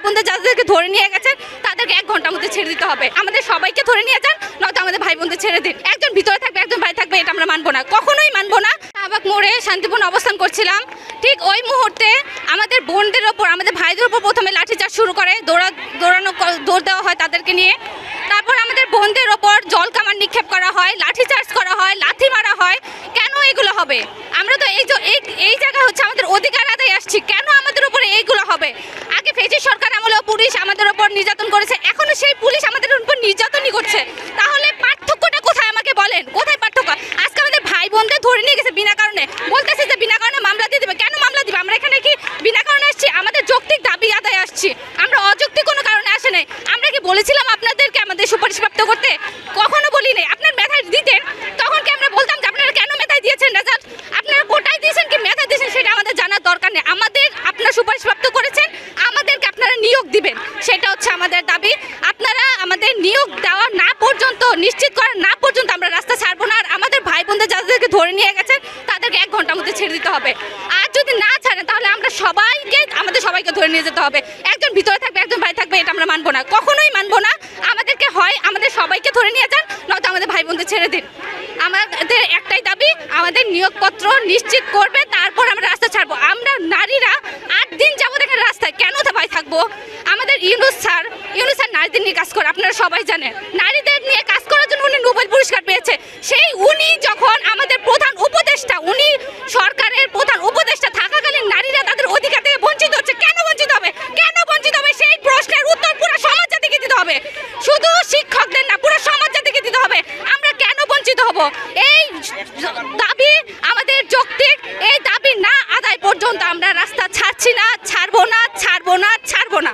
বোনদের যাদেরকে ধরে নিয়ে গেছেন তাদেরকে 1 ঘন্টার মধ্যে ছেড়ে দিতে হবে। আমাদের সবাইকে ধরে নিয়ে যান, নয়তো আমাদের ভাই বোনদের ছেড়ে দিন। একজন ভিতরে থাকবে, একজন বাইরে থাকবে, এটা আমরা মানবো না, কখনোই মানবো না। শাহবাগ মোড়ে শান্তিপূর্ণ অবস্থান করছিলাম, ঠিক ওই মুহূর্তে আমাদের বোনদের ওপর, আমাদের ভাইদের ওপর প্রথমে লাঠিচার্জ শুরু করে, দৌড় দেওয়া হয় তাদেরকে নিয়ে। তারপর আমাদের বোনদের ওপর জল কামান নিক্ষেপ করা হয়, লাঠিচার্জ করা হয়, লাথি মারা হয়। কেন এগুলো হবে? আমরা তো এই জায়গা হচ্ছে আমাদের অধিকার আদায় আসছি, কেন আমাদের উপরে এইগুলো হবে? আগে ফেজি সরকার আমলেও পুলিশ আমাদের উপর নির্যাতন করেছে, এখনো সেই পুলিশ আমাদের উপর নির্যাতনই করছে। তাহলে পার্থক্যটা কোথায় আমাকে বলেন, কোথায় পার্থক্য? আজকে আমাদের ভাই বোনদের ধরে নিয়ে গেছে বিনা কারণে, বলতেছে যে বিনা কারণে মামলা দিয়ে দেবে। কেন মামলা দিবে? আমরা এখানে কি বিনা কারণে আসছি? আমাদের যৌক্তিক দাবি আদায় আসছি, আমরা অযৌক্তিক কোনো কারণে আসে নাই। আমরা কি বলেছিলাম আপনাদেরকে আমাদের সুপারিশপ্রাপ্ত করতে? কখনো বলি নাই। আপনার মেধায় দিতেন, তখন কি আমরা বলতাম যে আপনারা কেন মেধায় দিয়েছেন রেজাল্ট? আপনারা কোটায় দিয়েছেন কি মেধায় দিয়েছেন সেটা আমাদের জানার দরকার নেই। আমাদের আপনারা সুপারিশপ্রাপ্ত করেছেন, আমাদেরকে আপনারা নিয়োগ দিবেন, সেটা হচ্ছে আমাদের দাবি। আপনারা আমাদের নিয়োগ দেওয়া না পর্যন্ত, নিশ্চিত করা না পর্যন্ত আমরা রাস্তা ছাড়বো না। আর আমাদের ভাই বোনদের যাদেরকে ধরে নিয়ে গেছেন তাদেরকে 1 ঘন্টার মধ্যে ছেড়ে দিতে হবে। আর যদি না ছাড়েন তাহলে আমরা আমাদের সবাইকে ধরে নিয়ে যেতে হবে। একজন ভিতরে থাকবে, একজন বাইরে থাকবে, এটা আমরা মানবো না, কখনোই মানবো না। আমাদেরকে হয় আমাদের সবাইকে ধরে নিয়ে যান, নয়তো আমাদের ভাই বোনদের ছেড়ে দিন। আমাদের একটাই দাবি, আমাদের নিয়োগপত্র নিশ্চিত করবে, তারপর আমরা রাস্তা ছাড়বো। আমরা নারীরা 8 দিন যাবত এখানে রাস্তায় কেন ভাই থাকবো? আমাদের ইউনুস স্যার নারীদের নিয়ে কাজ করে, আপনারা সবাই জানেন। নারীদের নিয়ে কাজ করার জন্য উনি নোবেল পুরস্কার পেয়েছে। সেই উনি যখন আমাদের প্রধান উপদেষ্টা, উনি সরকারের প্রধান উপদেষ্টা থাকাকালীন নারীরা তাদের অধিকার থেকে বঞ্চিত হচ্ছে। কেন বঞ্চিত হবে? কেন বঞ্চিত হবে? সেই প্রশ্নের উত্তর পুরো সমাজ জাতিকে দিতে হবে, শুধু শিক্ষকদের না, পুরো সমাজ জাতিকে দিতে হবে। আমরা কেন বঞ্চিত হব? এই দাবি আমাদের যৌক্তিক, এই দাবি না আদায় পর্যন্ত আমরা রাস্তা ছাড়ছি না, ছাড়বো না, ছাড়বো না, ছাড়বো না।